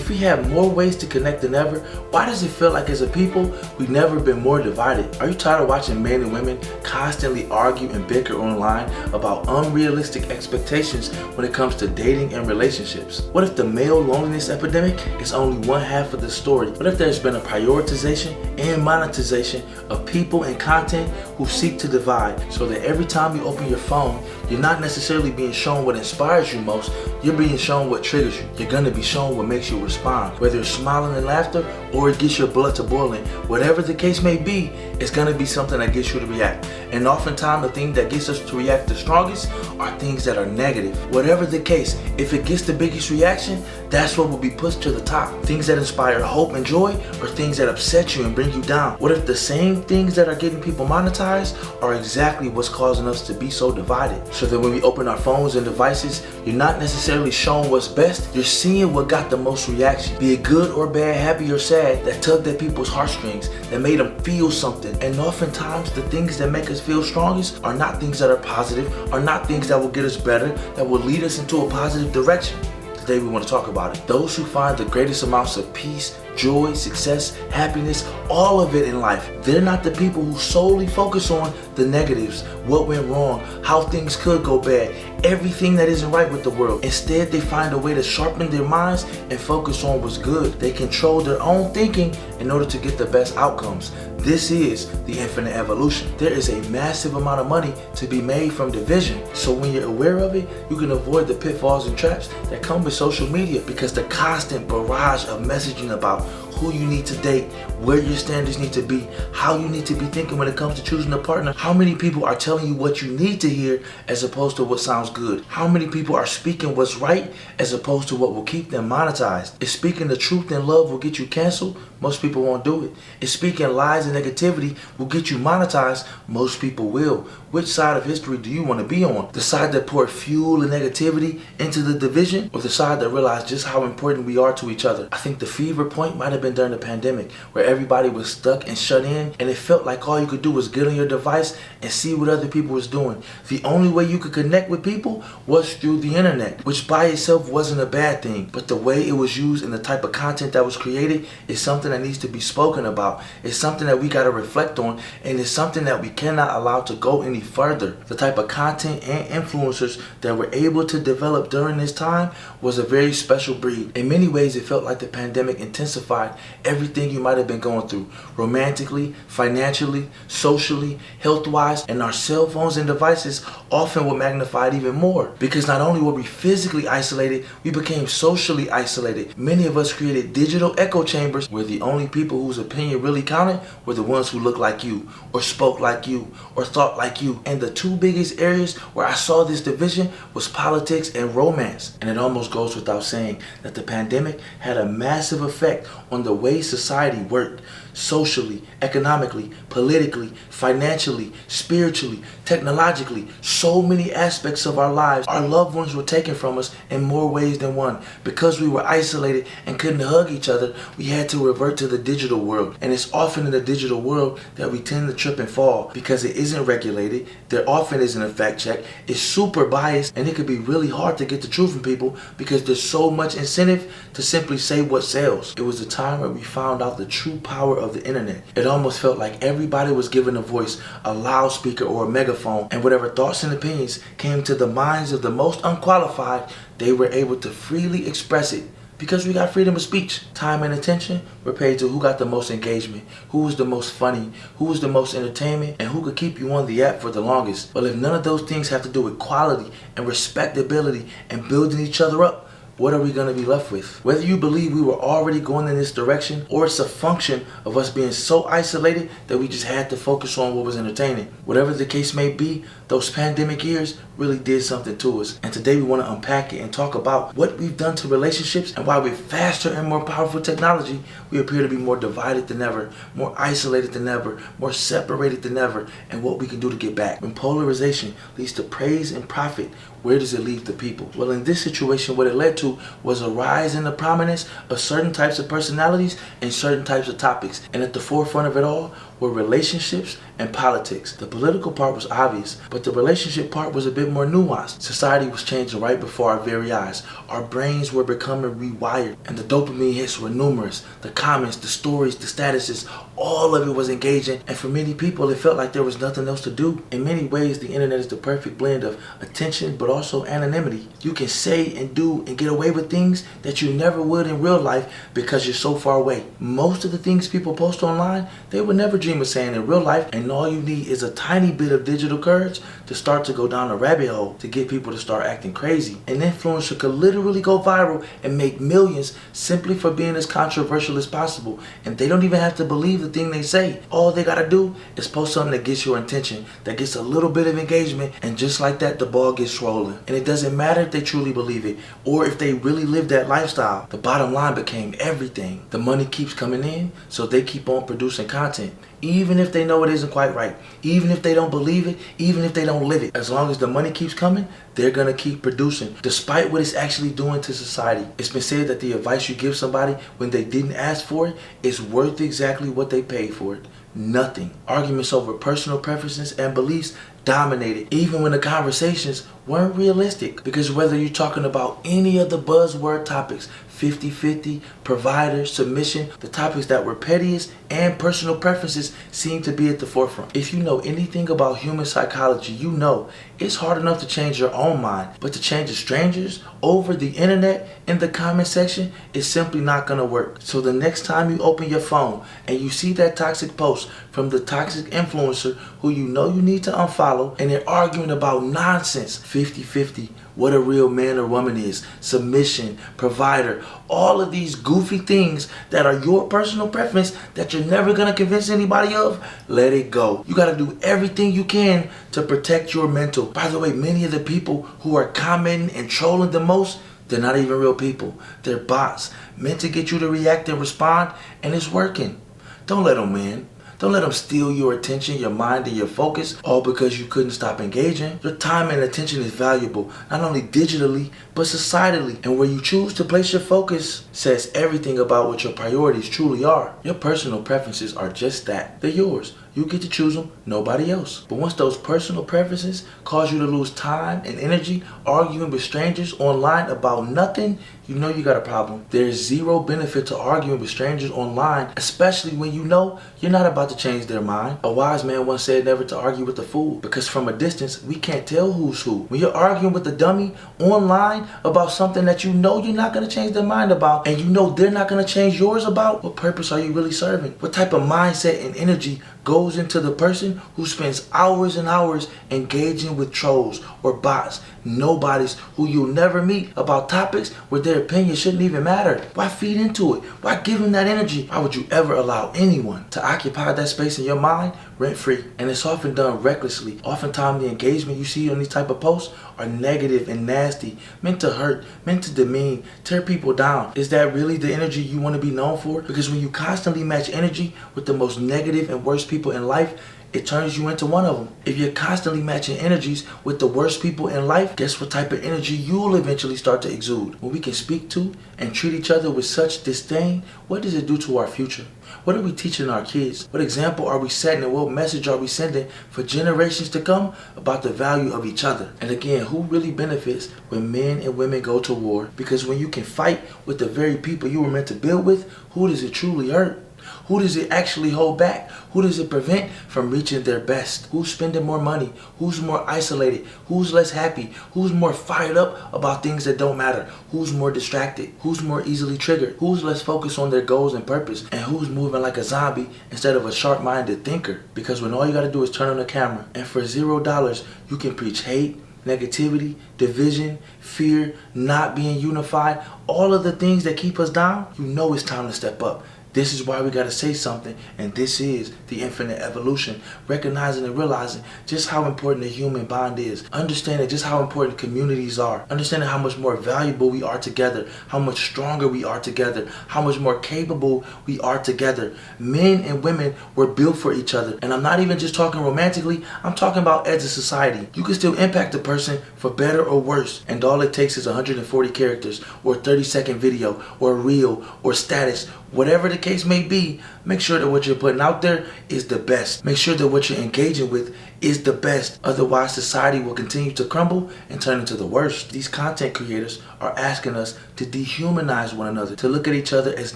if we have more ways to connect than ever, why does it feel like as a people, we've never been more divided? Are you tired of watching men and women constantly argue and bicker online about unrealistic expectations when it comes to dating and relationships? What if the male loneliness epidemic is only one half of the story? What if there's been a prioritization and monetization of people and content who seek to divide, so that every time you open your phone, you're not necessarily being shown what inspires you most, you're being shown what triggers you. You're gonna be shown what makes you respond. Whether it's smiling and laughter or it gets your blood to boiling, whatever the case may be, it's gonna be something that gets you to react. And oftentimes the thing that gets us to react the strongest are things that are negative. Whatever the case, if it gets the biggest reaction, that's what will be pushed to the top. Things that inspire hope and joy, or things that upset you and bring you down. What if the same things that are getting people monetized are exactly what's causing us to be so divided? So that when we open our phones and devices, you're not necessarily shown what's best, you're seeing what got the most reaction. Be it good or bad, happy or sad, that tugged at people's heartstrings, that made them feel something. And oftentimes the things that make us feel strongest are not things that are positive, are not things that will get us better, that will lead us into a positive direction. Today we want to talk about it. Those who find the greatest amounts of peace, joy, success, happiness, all of it in life, they're not the people who solely focus on the negatives, what went wrong, how things could go bad, everything that isn't right with the world. Instead, they find a way to sharpen their minds and focus on what's good. They control their own thinking in order to get the best outcomes. This is the infinite evolution. There is a massive amount of money to be made from division. So when you're aware of it, you can avoid the pitfalls and traps that come with social media, because the constant barrage of messaging about who you need to date, where your standards need to be, how you need to be thinking when it comes to choosing a partner. How many people are telling you what you need to hear as opposed to what sounds good? How many people are speaking what's right as opposed to what will keep them monetized? If speaking the truth in love will get you canceled, most people won't do it. If speaking lies and negativity will get you monetized, most people will. Which side of history do you want to be on? The side that poured fuel and negativity into the division, or the side that realized just how important we are to each other? I think the fever point might have been during the pandemic, where everybody was stuck and shut in, and it felt like all you could do was get on your device and see what other people was doing. The only way you could connect with people was through the internet, which by itself wasn't a bad thing, but the way it was used and the type of content that was created is something that needs to be spoken about. It's something that we got to reflect on, and it's something that we cannot allow to go any further. The type of content and influencers that were able to develop during this time was a very special breed. In many ways, it felt like the pandemic intensified everything you might have been going through, romantically, financially, socially, health-wise, and our cell phones and devices often were magnified even more, because not only were we physically isolated, we became socially isolated. Many of us created digital echo chambers where the only people whose opinion really counted were the ones who looked like you, or spoke like you, or thought like you. And the two biggest areas where I saw this division was politics and romance. And it almost goes without saying that the pandemic had a massive effect on the way society worked, socially, economically, politically, financially, spiritually, technologically. So many aspects of our lives, our loved ones were taken from us in more ways than one. Because we were isolated and couldn't hug each other, we had to revert to the digital world. And it's often in the digital world that we tend to trip and fall, because it isn't regulated, there often isn't a fact check, it's super biased, and it can be really hard to get the truth from people because there's so much incentive to simply say what sells. It was a time where we found out the true power of the internet. It almost felt like everybody was given a voice, a loudspeaker or a megaphone, and whatever thoughts and opinions came to the minds of the most unqualified, they were able to freely express it. Because we got freedom of speech. Time and attention were paid to who got the most engagement, who was the most funny, who was the most entertainment, and who could keep you on the app for the longest. Well, if none of those things have to do with quality and respectability and building each other up, what are we going to be left with? Whether you believe we were already going in this direction, or it's a function of us being so isolated that we just had to focus on what was entertaining. Whatever the case may be, those pandemic years really did something to us. And today we want to unpack it and talk about what we've done to relationships, and why with faster and more powerful technology, we appear to be more divided than ever, more isolated than ever, more separated than ever, and what we can do to get back. When polarization leads to praise and profit, where does it leave the people? Well, in this situation, what it led to was a rise in the prominence of certain types of personalities and certain types of topics. And at the forefront of it all were relationships and politics. The political part was obvious, but the relationship part was a bit more nuanced. Society was changing right before our very eyes. Our brains were becoming rewired, and the dopamine hits were numerous. The comments, the stories, the statuses, all of it was engaging, and for many people, it felt like there was nothing else to do. In many ways, the internet is the perfect blend of attention, but also anonymity. You can say and do and get away with things that you never would in real life because you're so far away. Most of the things people post online, they would never dream of saying in real life, and all you need is a tiny bit of digital courage to start to go down a rabbit hole to get people to start acting crazy. An influencer could literally go viral and make millions simply for being as controversial as possible, and they don't even have to believe the thing they say. All they gotta do is post something that gets your attention, that gets a little bit of engagement, and just like that, the ball gets rolling. And it doesn't matter if they truly believe it or if they really live that lifestyle. The bottom line became everything. The money keeps coming in, so they keep on producing content. Even if they know it isn't quite right, even if they don't believe it, even if they don't live it, as long as the money keeps coming, they're gonna keep producing, despite what it's actually doing to society. It's been said that the advice you give somebody when they didn't ask for it is worth exactly what they paid for it. Nothing. Arguments over personal preferences and beliefs dominated, even when the conversations weren't realistic. Because whether you're talking about any of the buzzword topics, 50-50, provider, submission, the topics that were pettiest and personal preferences seem to be at the forefront. If you know anything about human psychology, you know it's hard enough to change your own mind, but to change a stranger's over the internet in the comment section is simply not gonna work. So the next time you open your phone and you see that toxic post from the toxic influencer who you know you need to unfollow, and they're arguing about nonsense, 50-50, what a real man or woman is, submission, provider, all of these goofy things that are your personal preference that you're never gonna convince anybody of, let it go. You gotta do everything you can to protect your mental. By the way, many of the people who are commenting and trolling the most, they're not even real people. They're bots meant to get you to react and respond, and it's working. Don't let them win. Don't let them steal your attention, your mind, and your focus, all because you couldn't stop engaging. Your time and attention is valuable, not only digitally, but societally. And where you choose to place your focus says everything about what your priorities truly are. Your personal preferences are just that. They're yours. You get to choose them, nobody else. But once those personal preferences cause you to lose time and energy arguing with strangers online about nothing, you know you got a problem. There's zero benefit to arguing with strangers online, especially when you know you're not about to change their mind. A wise man once said never to argue with a fool, because from a distance, we can't tell who's who. When you're arguing with a dummy online about something that you know you're not going to change their mind about, and you know they're not going to change yours about, what purpose are you really serving? What type of mindset and energy goes into the person who spends hours and hours engaging with trolls or bots, nobodies who you'll never meet, about topics where their opinion shouldn't even matter? Why feed into it? Why give them that energy? Why would you ever allow anyone to occupy that space in your mind rent-free? And it's often done recklessly. Oftentimes the engagement you see on these type of posts are negative and nasty, meant to hurt, meant to demean, tear people down. Is that really the energy you want to be known for? Because when you constantly match energy with the most negative and worst people in life, it turns you into one of them. If you're constantly matching energies with the worst people in life, guess what type of energy you'll eventually start to exude? When we can speak to and treat each other with such disdain, what does it do to our future? What are we teaching our kids? What example are we setting, and what message are we sending for generations to come about the value of each other? And again, who really benefits when men and women go to war? Because when you can fight with the very people you were meant to build with, who does it truly hurt? Who does it actually hold back? Who does it prevent from reaching their best? Who's spending more money? Who's more isolated? Who's less happy? Who's more fired up about things that don't matter? Who's more distracted? Who's more easily triggered? Who's less focused on their goals and purpose? And who's moving like a zombie instead of a sharp-minded thinker? Because when all you gotta do is turn on the camera, and for $0, you can preach hate, negativity, division, fear, not being unified, all of the things that keep us down, you know it's time to step up. This is why we gotta say something, and this is the infinite evolution. Recognizing and realizing just how important the human bond is. Understanding just how important communities are. Understanding how much more valuable we are together. How much stronger we are together. How much more capable we are together. Men and women were built for each other. And I'm not even just talking romantically, I'm talking about as a society. You can still impact a person for better or worse. And all it takes is 140 characters, or a 30-second video, or a reel, or status. Whatever the case may be, make sure that what you're putting out there is the best. Make sure that what you're engaging with is the best. Otherwise, society will continue to crumble and turn into the worst. These content creators are asking us to dehumanize one another, to look at each other as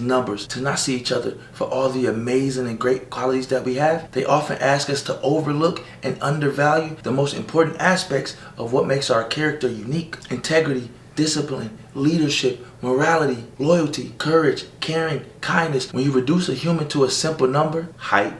numbers, to not see each other for all the amazing and great qualities that we have. They often ask us to overlook and undervalue the most important aspects of what makes our character unique. Integrity, discipline, leadership, morality, loyalty, courage, caring, kindness. When you reduce a human to a simple number, height,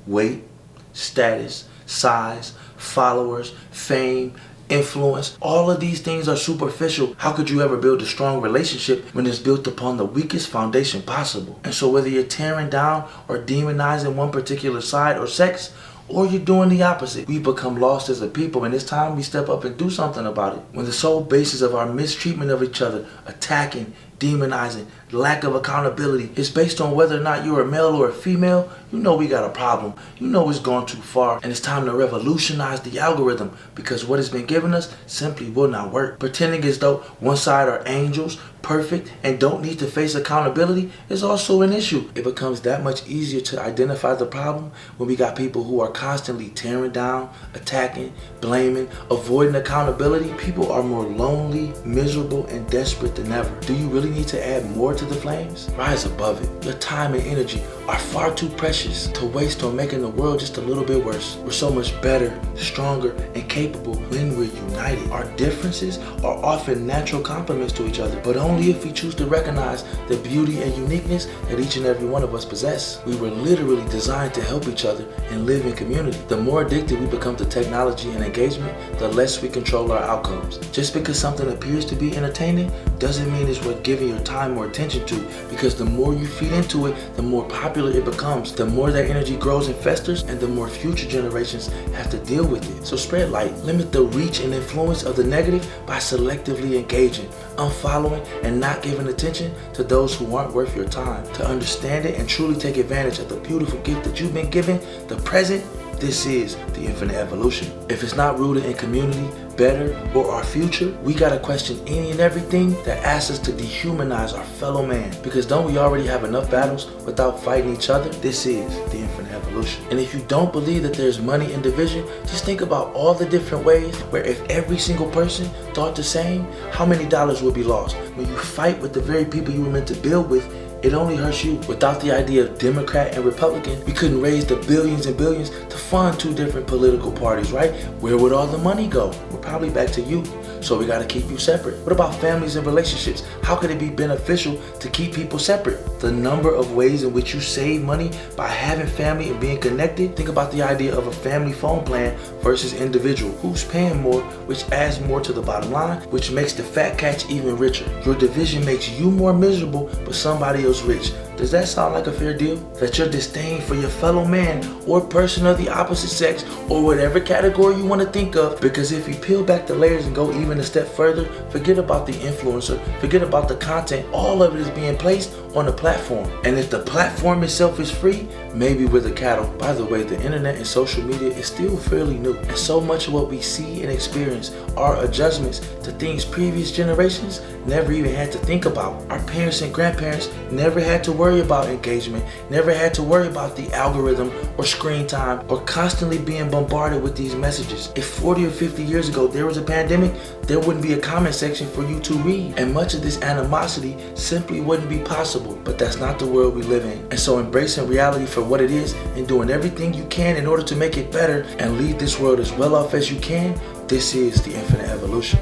weight, status, size, followers, fame, influence, all of these things are superficial. How could you ever build a strong relationship when it's built upon the weakest foundation possible? And so whether you're tearing down or demonizing one particular side or sex, or you're doing the opposite, we become lost as a people, and it's time we step up and do something about it. When the sole basis of our mistreatment of each other, attacking, demonizing, lack of accountability is based on whether or not you're a male or a female, you know we got a problem. You know it's gone too far, and it's time to revolutionize the algorithm, because what has been given us simply will not work. Pretending as though one side are angels, perfect, and don't need to face accountability is also an issue. It becomes that much easier to identify the problem when we got people who are constantly tearing down, attacking, blaming, avoiding accountability. People are more lonely, miserable, and desperate than ever. Do you really need to add more to the flames? Rise above it. Your time and energy are far too precious to waste on making the world just a little bit worse. We're so much better, stronger, and capable when we're united. Our differences are often natural complements to each other, but only if we choose to recognize the beauty and uniqueness that each and every one of us possess. We were literally designed to help each other and live in community. The more addicted we become to technology and engagement, the less we control our outcomes. Just because something appears to be entertaining doesn't mean it's worth giving your time or attention to, because the more you feed into it, the more popular it becomes. The more that energy grows and festers, and the more future generations have to deal with it. So spread light. Limit the reach and influence of the negative by selectively engaging, unfollowing, and not giving attention to those who aren't worth your time. To understand it and truly take advantage of the beautiful gift that you've been given, the present, this is the infinite evolution. If it's not rooted in community, better, or our future, we gotta question any and everything that asks us to dehumanize our fellow man. Because don't we already have enough battles without fighting each other? This is the infinite evolution. And if you don't believe that there's money in division, just think about all the different ways where if every single person thought the same, how many dollars would be lost? When you fight with the very people you were meant to build with, it only hurts you. Without the idea of Democrat and Republican, we couldn't raise the billions and billions to fund two different political parties, right? Where would all the money go? We're probably back to you. So we gotta keep you separate. What about families and relationships? How could it be beneficial to keep people separate? The number of ways in which you save money by having family and being connected. Think about the idea of a family phone plan versus individual. Who's paying more, which adds more to the bottom line, which makes the fat catch even richer. Your division makes you more miserable, but somebody else rich. Does that sound like a fair deal? That your disdain for your fellow man or person of the opposite sex, or whatever category you want to think of, because if you peel back the layers and go even a step further, forget about the influencer, forget about the content, all of it is being placed on the platform. And if the platform itself is free, maybe we're the cattle. By the way, the internet and social media is still fairly new, and so much of what we see and experience are adjustments to things previous generations never even had to think about. Our parents and grandparents never had to worry about engagement, never had to worry about the algorithm or screen time, or constantly being bombarded with these messages. If 40 or 50 years ago there was a pandemic, there wouldn't be a comment section for you to read, and much of this animosity simply wouldn't be possible. But that's not the world we live in. And so embracing reality for what it is and doing everything you can in order to make it better and leave this world as well off as you can, this is the infinite evolution.